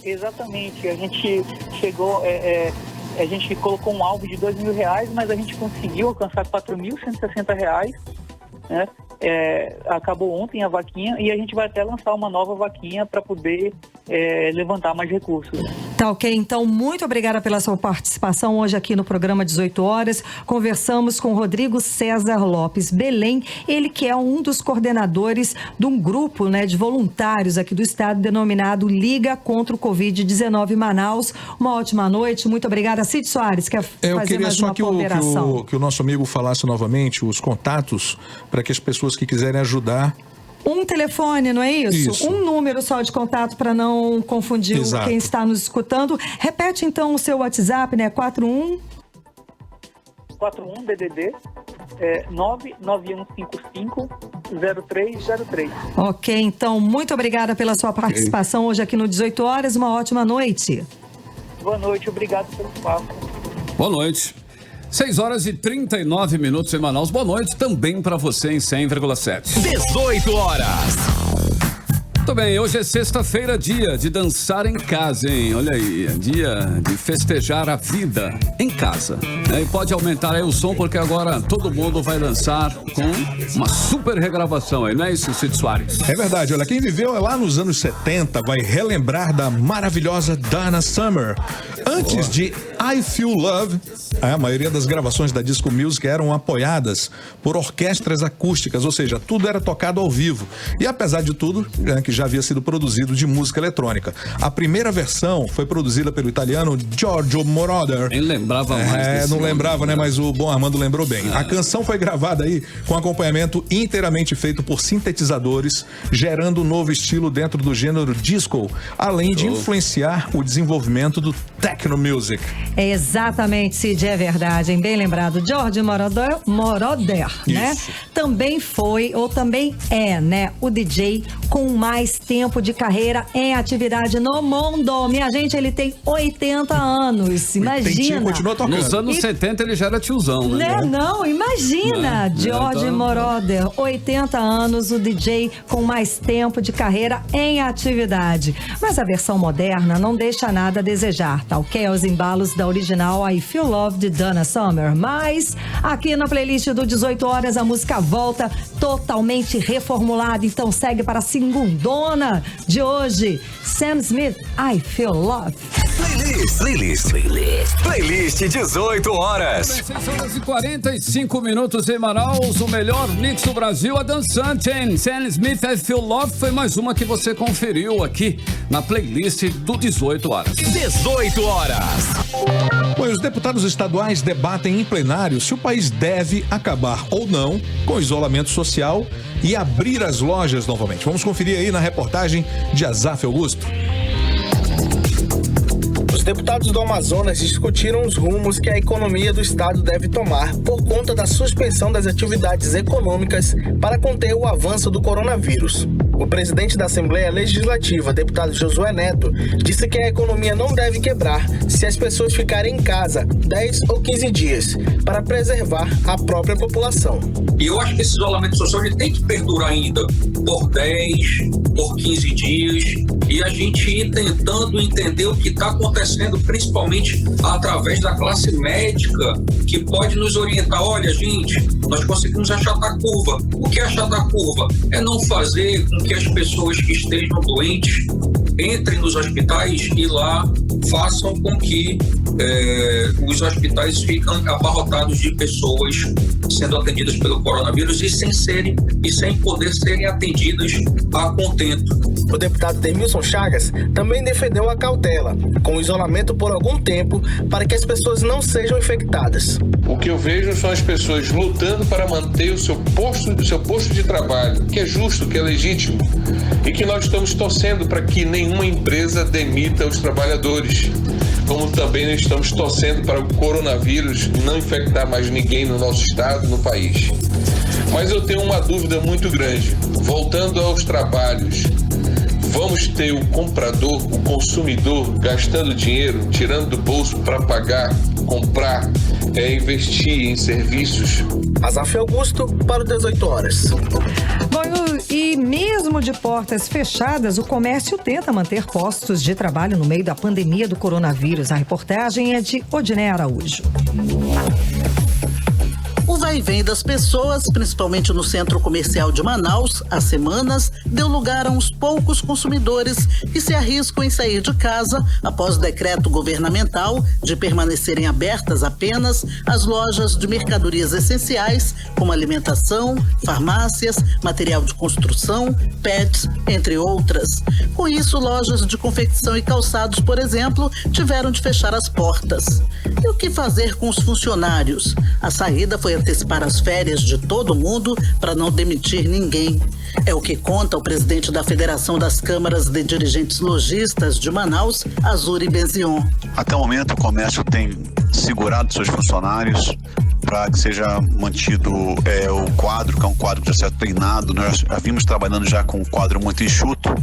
Exatamente, a gente chegou, a gente colocou um alvo de R$2.000, mas a gente conseguiu alcançar R$4.160, né? Acabou ontem a vaquinha e a gente vai até lançar uma nova vaquinha para poder levantar mais recursos. Tá ok, então muito obrigada pela sua participação hoje aqui no programa 18 horas. Conversamos com Rodrigo César Lopes Belém, ele que é um dos coordenadores de um grupo, né, de voluntários aqui do estado denominado Liga contra o Covid-19 Manaus. Uma ótima noite, muito obrigada. Cid Soares, quer fazer mais uma ponderação? Que o nosso amigo falasse novamente os contatos para que as pessoas que quiserem ajudar. Um telefone, não é isso? Um número só de contato para não confundir quem está nos escutando. Repete então o seu WhatsApp, né? 41 DDD 991550303. Ok, então muito obrigada pela sua participação hoje aqui no 18 horas. Uma ótima noite. Boa noite, obrigado pelo espaço. Boa noite. 6 horas e 39 minutos em Manaus. Boa noite também para você em 100,7. 18 horas. Muito bem, hoje é sexta-feira, dia de dançar em casa, hein? Olha aí, dia de festejar a vida em casa. E pode aumentar aí o som, porque agora todo mundo vai dançar com uma super regravação aí, não é isso, Cid Soares? É verdade, olha, quem viveu lá nos anos 70 vai relembrar da maravilhosa Donna Summer. Antes de I Feel Love, a maioria das gravações da Disco Music eram apoiadas por orquestras acústicas, ou seja, tudo era tocado ao vivo. E apesar de tudo, que já havia sido produzido de música eletrônica. A primeira versão foi produzida pelo italiano Giorgio Moroder. Nem lembrava mais não lembrava, né? Mas o bom Armando lembrou bem. A canção foi gravada aí com acompanhamento inteiramente feito por sintetizadores, gerando um novo estilo dentro do gênero disco, além de influenciar o desenvolvimento do techno music. É exatamente, Cid, é verdade, hein? Bem lembrado. Giorgio Moroder, né? Também foi, ou também é, né? O DJ com mais tempo de carreira em atividade no mundo. Minha gente, ele tem 80 anos. Imagina. Continua tocando. Nos anos 70 ele já era tiozão, né? Não, imagina. Giorgio Moroder, 80 anos, o DJ com mais tempo de carreira em atividade. Mas a versão moderna não deixa nada a desejar, tá ok? Os embalos da original I Feel Love de Donna Summer. Mas aqui na playlist do 18 horas a música volta totalmente reformulada. Então segue para a segundona de hoje. Sam Smith, I Feel Love. Playlist 18 horas. 6 horas e 45 minutos em Manaus. O melhor mix do Brasil, a dançante, hein? Sam Smith, I Feel Love, foi mais uma que você conferiu aqui na playlist do 18 horas. 18 horas. Os deputados estaduais debatem em plenário se o país deve acabar ou não com o isolamento social e abrir as lojas novamente. Vamos conferir aí na reportagem de Azaf Augusto. Os deputados do Amazonas discutiram os rumos que a economia do estado deve tomar por conta da suspensão das atividades econômicas para conter o avanço do coronavírus. O presidente da Assembleia Legislativa, deputado Josué Neto, disse que a economia não deve quebrar se as pessoas ficarem em casa 10 ou 15 dias para preservar a própria população. E eu acho que esse isolamento social ele tem que perdurar ainda por 10, por 15 dias, e a gente ir tentando entender o que está acontecendo, principalmente através da classe médica, que pode nos orientar. Olha, gente, nós conseguimos achatar a curva. O que é achatar a curva? É não fazer com que as pessoas que estejam doentes entrem nos hospitais e lá façam com que os hospitais fiquem abarrotados de pessoas sendo atendidas pelo coronavírus e sem poder serem atendidas a contento. O deputado Demilson Chagas também defendeu a cautela, com o isolamento por algum tempo, para que as pessoas não sejam infectadas. O que eu vejo são as pessoas lutando para manter o seu posto de trabalho, que é justo, que é legítimo, e que nós estamos torcendo para que nenhuma empresa demita os trabalhadores, como também estamos torcendo para o coronavírus não infectar mais ninguém no nosso estado, no país. Mas eu tenho uma dúvida muito grande. Voltando aos trabalhos, vamos ter o comprador, o consumidor gastando dinheiro, tirando do bolso para pagar, comprar, investir em serviços? Azaf Augusto para o 18 horas. Bom, e mesmo de portas fechadas, o comércio tenta manter postos de trabalho no meio da pandemia do coronavírus. A reportagem é de Odiné Araújo. O vai e vem das pessoas, principalmente no centro comercial de Manaus, há semanas, deu lugar a uns poucos consumidores que se arriscam em sair de casa após o decreto governamental de permanecerem abertas apenas as lojas de mercadorias essenciais, como alimentação, farmácias, material de construção, pets, entre outras. Com isso, lojas de confecção e calçados, por exemplo, tiveram de fechar as portas. E o que fazer com os funcionários? A saída foi antecipar as férias de todo mundo para não demitir ninguém. É o que conta o presidente da Federação das Câmaras de Dirigentes Lojistas de Manaus, Azuri Benzion. Até o momento, o comércio tem segurado seus funcionários para que seja mantido o quadro, que é um quadro que já está treinado. Nós já vimos trabalhando já com um quadro muito enxuto.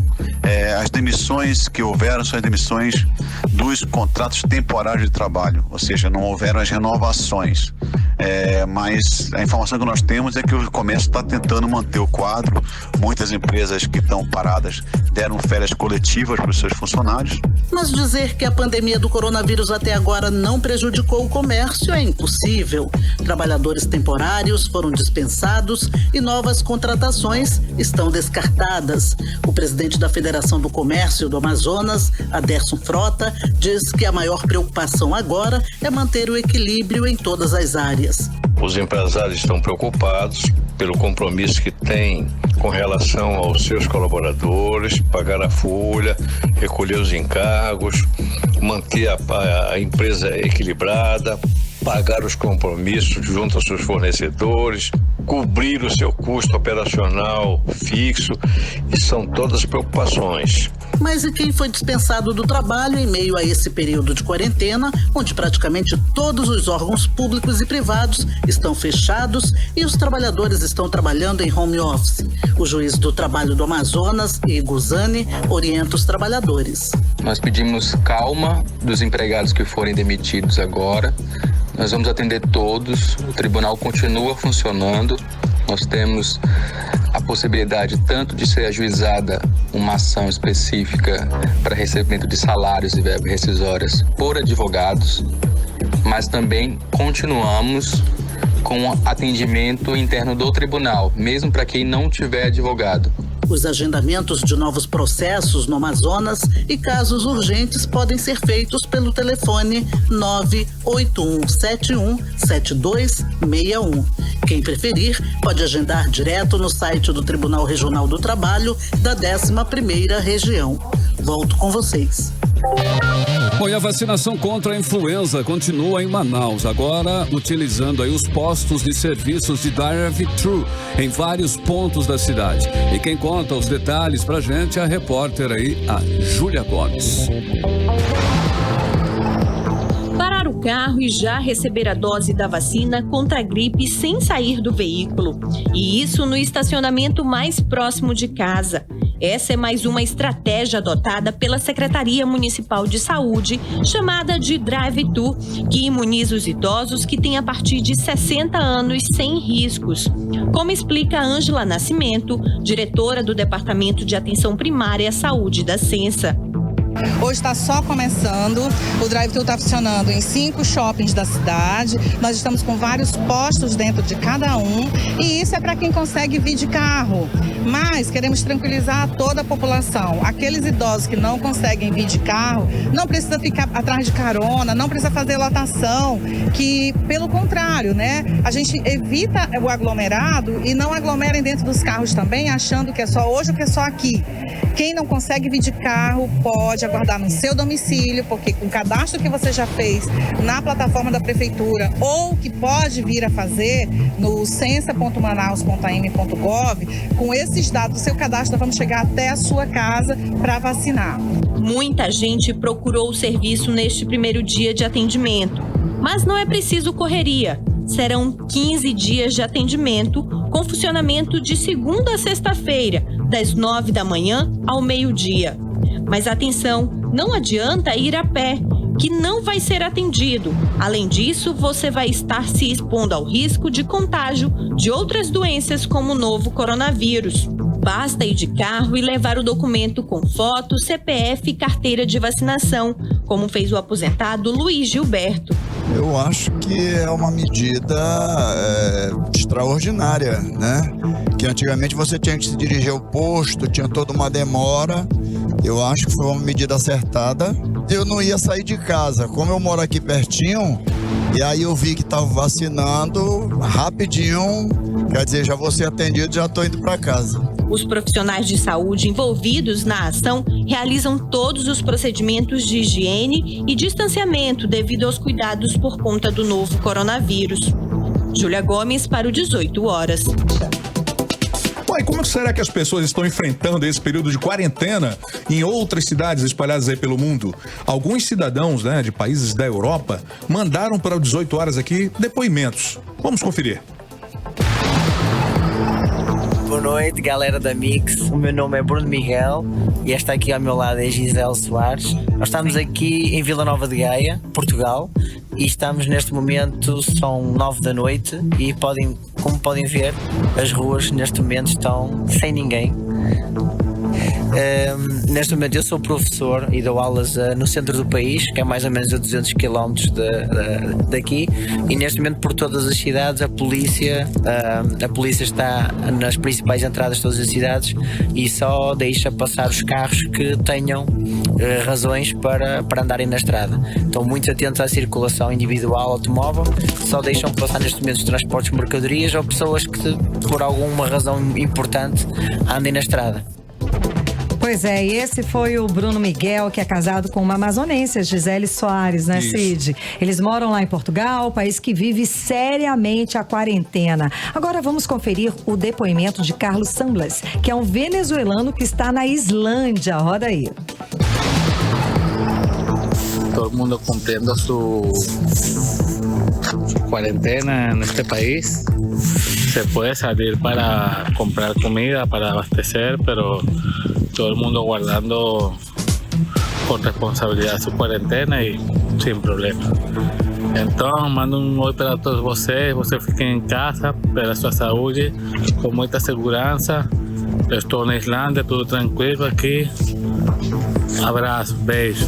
As demissões que houveram são as demissões dos contratos temporários de trabalho, ou seja, não houveram as renovações. Mas a informação que nós temos é que o comércio está tentando manter o quadro. Muitas empresas que estão paradas deram férias coletivas para os seus funcionários. Mas dizer que a pandemia do coronavírus até agora não prejudicou o comércio é impossível. Trabalhadores temporários foram dispensados e novas contratações estão descartadas. O presidente da Federação do Comércio do Amazonas, Aderson Frota, diz que a maior preocupação agora é manter o equilíbrio em todas as áreas. Os empresários estão preocupados pelo compromisso que têm com relação aos seus colaboradores, pagar a folha, recolher os encargos, manter a empresa equilibrada, pagar os compromissos junto aos seus fornecedores, cobrir o seu custo operacional fixo, e são todas preocupações. Mas e quem foi dispensado do trabalho em meio a esse período de quarentena, onde praticamente todos os órgãos públicos e privados estão fechados e os trabalhadores estão trabalhando em home office? O juiz do trabalho do Amazonas, Iguzani, orienta os trabalhadores. Nós pedimos calma dos empregados que forem demitidos agora. Nós vamos atender todos, o tribunal continua funcionando, nós temos a possibilidade tanto de ser ajuizada uma ação específica para recebimento de salários e verbas rescisórias por advogados, mas também continuamos com atendimento interno do tribunal, mesmo para quem não tiver advogado. Os agendamentos de novos processos no Amazonas e casos urgentes podem ser feitos pelo telefone 981717261. Quem preferir, pode agendar direto no site do Tribunal Regional do Trabalho da 11ª Região. Volto com vocês. Bom, e a vacinação contra a influenza continua em Manaus, agora utilizando aí os postos de serviços de drive-thru em vários pontos da cidade. E quem conta os detalhes pra gente é a repórter aí, a Júlia Gomes. Parar o carro e já receber a dose da vacina contra a gripe sem sair do veículo. E isso no estacionamento mais próximo de casa. Essa é mais uma estratégia adotada pela Secretaria Municipal de Saúde, chamada de Drive-Thru, que imuniza os idosos que têm a partir de 60 anos sem riscos. Como explica Ângela Nascimento, diretora do Departamento de Atenção Primária à Saúde da Censa. Hoje está só começando, o drive-thru está funcionando em 5 shoppings da cidade, nós estamos com vários postos dentro de cada um, e isso é para quem consegue vir de carro. Mas queremos tranquilizar toda a população. Aqueles idosos que não conseguem vir de carro, não precisa ficar atrás de carona, não precisa fazer lotação, que pelo contrário, né? A gente evita o aglomerado e não aglomerem dentro dos carros também, achando que é só hoje ou que é só aqui. Quem não consegue vir de carro pode aguardar no seu domicílio, porque com o cadastro que você já fez na plataforma da prefeitura ou que pode vir a fazer no censa.manaus.am.gov, com esses dados do seu cadastro, nós vamos chegar até a sua casa para vacinar. Muita gente procurou o serviço neste primeiro dia de atendimento, mas não é preciso correria. Serão 15 dias de atendimento com funcionamento de segunda a sexta-feira, das 9 da manhã ao meio-dia. Mas atenção, não adianta ir a pé, que não vai ser atendido. Além disso, você vai estar se expondo ao risco de contágio de outras doenças como o novo coronavírus. Basta ir de carro e levar o documento com foto, CPF e carteira de vacinação, como fez o aposentado Luiz Gilberto. Eu acho que é uma medida extraordinária, né? Que antigamente você tinha que se dirigir ao posto, tinha toda uma demora. Eu acho que foi uma medida acertada. Eu não ia sair de casa, como eu moro aqui pertinho, e aí eu vi que estava vacinando rapidinho, quer dizer, já vou ser atendido, já estou indo para casa. Os profissionais de saúde envolvidos na ação realizam todos os procedimentos de higiene e distanciamento devido aos cuidados por conta do novo coronavírus. Júlia Gomes para o 18 horas. E como será que as pessoas estão enfrentando esse período de quarentena em outras cidades espalhadas aí pelo mundo? Alguns cidadãos, né, de países da Europa mandaram para o 18 horas aqui depoimentos. Vamos conferir. Boa noite, galera da Mix. O meu nome é Bruno Miguel e esta aqui ao meu lado é Gisele Soares. Nós estamos aqui em Vila Nova de Gaia, Portugal, e estamos neste momento, são 9 da noite e como podem ver, as ruas neste momento estão sem ninguém. Neste momento eu sou professor e dou aulas no centro do país, que é mais ou menos a 200 km daqui, e neste momento por todas as cidades a polícia está nas principais entradas de todas as cidades e só deixa passar os carros que tenham razões para andarem na estrada. Estão muito atentos à circulação individual automóvel, só deixam passar neste momento os transportes de mercadorias ou pessoas que por alguma razão importante andem na estrada. Pois é, e esse foi o Bruno Miguel, que é casado com uma amazonense, a Gisele Soares, né, Isso. Cid? Eles moram lá em Portugal, país que vive seriamente a quarentena. Agora vamos conferir o depoimento de Carlos Samblas, que é um venezuelano que está na Islândia. Roda aí. Todo mundo cumpliendo su cuarentena en este país. Se puede salir para comprar comida, para abastecer, pero todo el mundo guardando con responsabilidad su cuarentena y sin problema. Então, mando oi para todos vocês fiquem em casa, pela sua saúde, com muita segurança. Eu estou na Islândia, tudo tranquilo aqui. Abraço, beijo.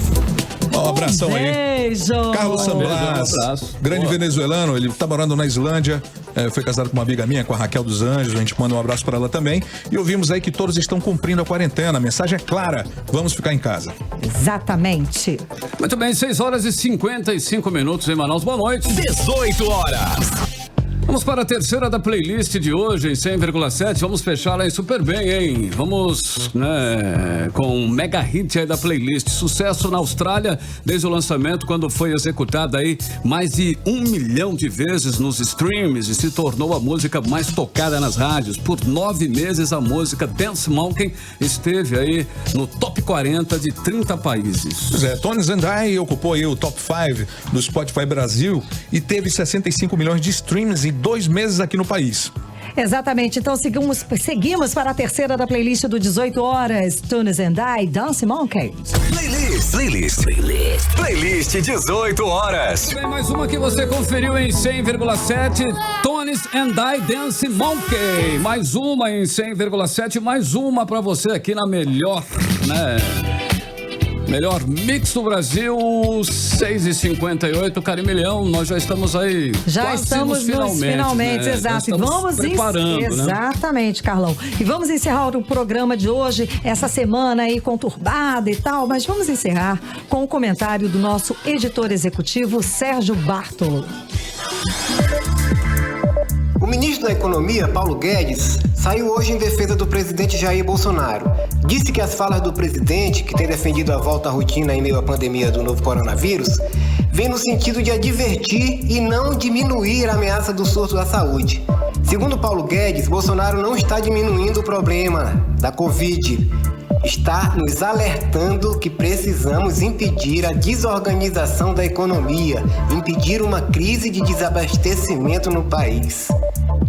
Um abração aí. Beijo. Carlos Samblas, grande venezuelano, ele tá morando na Islândia, foi casado com uma amiga minha, com a Raquel dos Anjos, a gente manda um abraço para ela também. E ouvimos aí que todos estão cumprindo a quarentena, a mensagem é clara, vamos ficar em casa. Exatamente. Muito bem, 6 horas e 55 minutos em Manaus, boa noite. 18 horas. Vamos para a terceira da playlist de hoje, em 100,7. Vamos fechá-la aí super bem, hein? Vamos, né, com um mega hit aí da playlist. Sucesso na Austrália, desde o lançamento, quando foi executada aí mais de 1 milhão de vezes nos streams e se tornou a música mais tocada nas rádios. Por 9 meses, a música Dance Monkey esteve aí no top 40 de 30 países. Pois é, Tones and I ocupou aí o top 5 do Spotify Brasil e teve 65 milhões de streams em 2 meses aqui no país. Exatamente, então seguimos para a terceira da playlist do 18 horas, Tunes and I, Dance Monkey. Playlist 18 horas. Tem mais uma que você conferiu em 100,7, Tunes and I, Dance Monkey. Mais uma em 100,7, mais uma para você aqui na melhor, né? Melhor mix do Brasil, 6h58, Carimilhão, nós já estamos aí. Já estamos nos finalmente, né? exato. E vamos preparando, exatamente, Carlão. E vamos encerrar o programa de hoje, essa semana aí conturbada e tal, mas vamos encerrar com o comentário do nosso editor executivo, Sérgio Bartolo. O ministro da Economia, Paulo Guedes, saiu hoje em defesa do presidente Jair Bolsonaro. Disse que as falas do presidente, que tem defendido a volta à rotina em meio à pandemia do novo coronavírus, vem no sentido de advertir e não diminuir a ameaça do surto da saúde. Segundo Paulo Guedes, Bolsonaro não está diminuindo o problema da Covid. Está nos alertando que precisamos impedir a desorganização da economia, impedir uma crise de desabastecimento no país.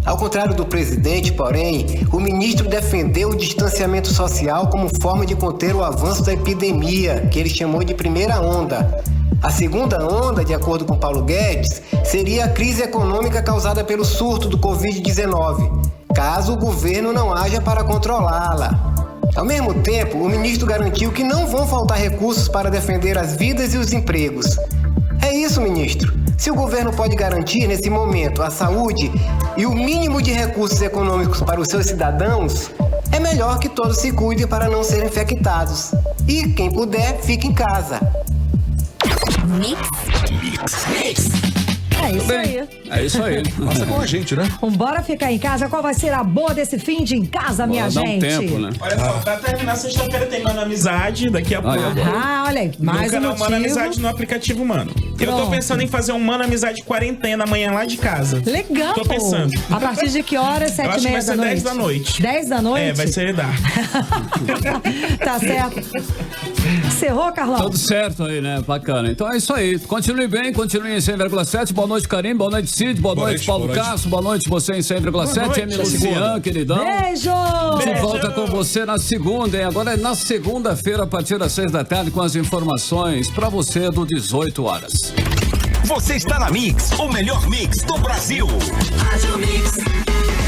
Ao contrário do presidente, porém, o ministro defendeu o distanciamento social como forma de conter o avanço da epidemia, que ele chamou de primeira onda. A segunda onda, de acordo com Paulo Guedes, seria a crise econômica causada pelo surto do Covid-19, caso o governo não haja para controlá-la. Ao mesmo tempo, o ministro garantiu que não vão faltar recursos para defender as vidas e os empregos. É isso, ministro. Se o governo pode garantir, nesse momento, a saúde e o mínimo de recursos econômicos para os seus cidadãos, é melhor que todos se cuidem para não serem infectados. E, quem puder, fique em casa. É isso aí. É isso aí. Passa com a gente, né? Bora ficar em casa. Qual vai ser a boa desse fim de em casa, minha gente? Dá um tempo, né? Olha só, pra terminar, sexta-feira tem Mano Amizade, daqui a pouco. Olha aí, mais no canal motivo. Mano Amizade no aplicativo Mano. Eu tô pensando em fazer um Mano Amizade quarentena amanhã lá de casa. Legal. Tô pensando. A partir de que horas? 7h30 da noite? Eu acho que vai ser 10 da noite. 10 da noite? É, vai ser dar. Tá certo. Encerrou, Carlão? Tudo certo aí, né? Bacana. Então é isso aí. Continue bem, continue em 100,7. Boa noite, Carim. Boa noite, Cid. Boa noite, Paulo Castro. Boa noite, você em 100,7. Emily Lucian, queridão. Beijo! De volta com você na segunda, hein? Agora é na segunda-feira, a partir das 6 da tarde, com as informações pra você do 18 horas. Você está na Mix, o melhor mix do Brasil. Rádio Mix.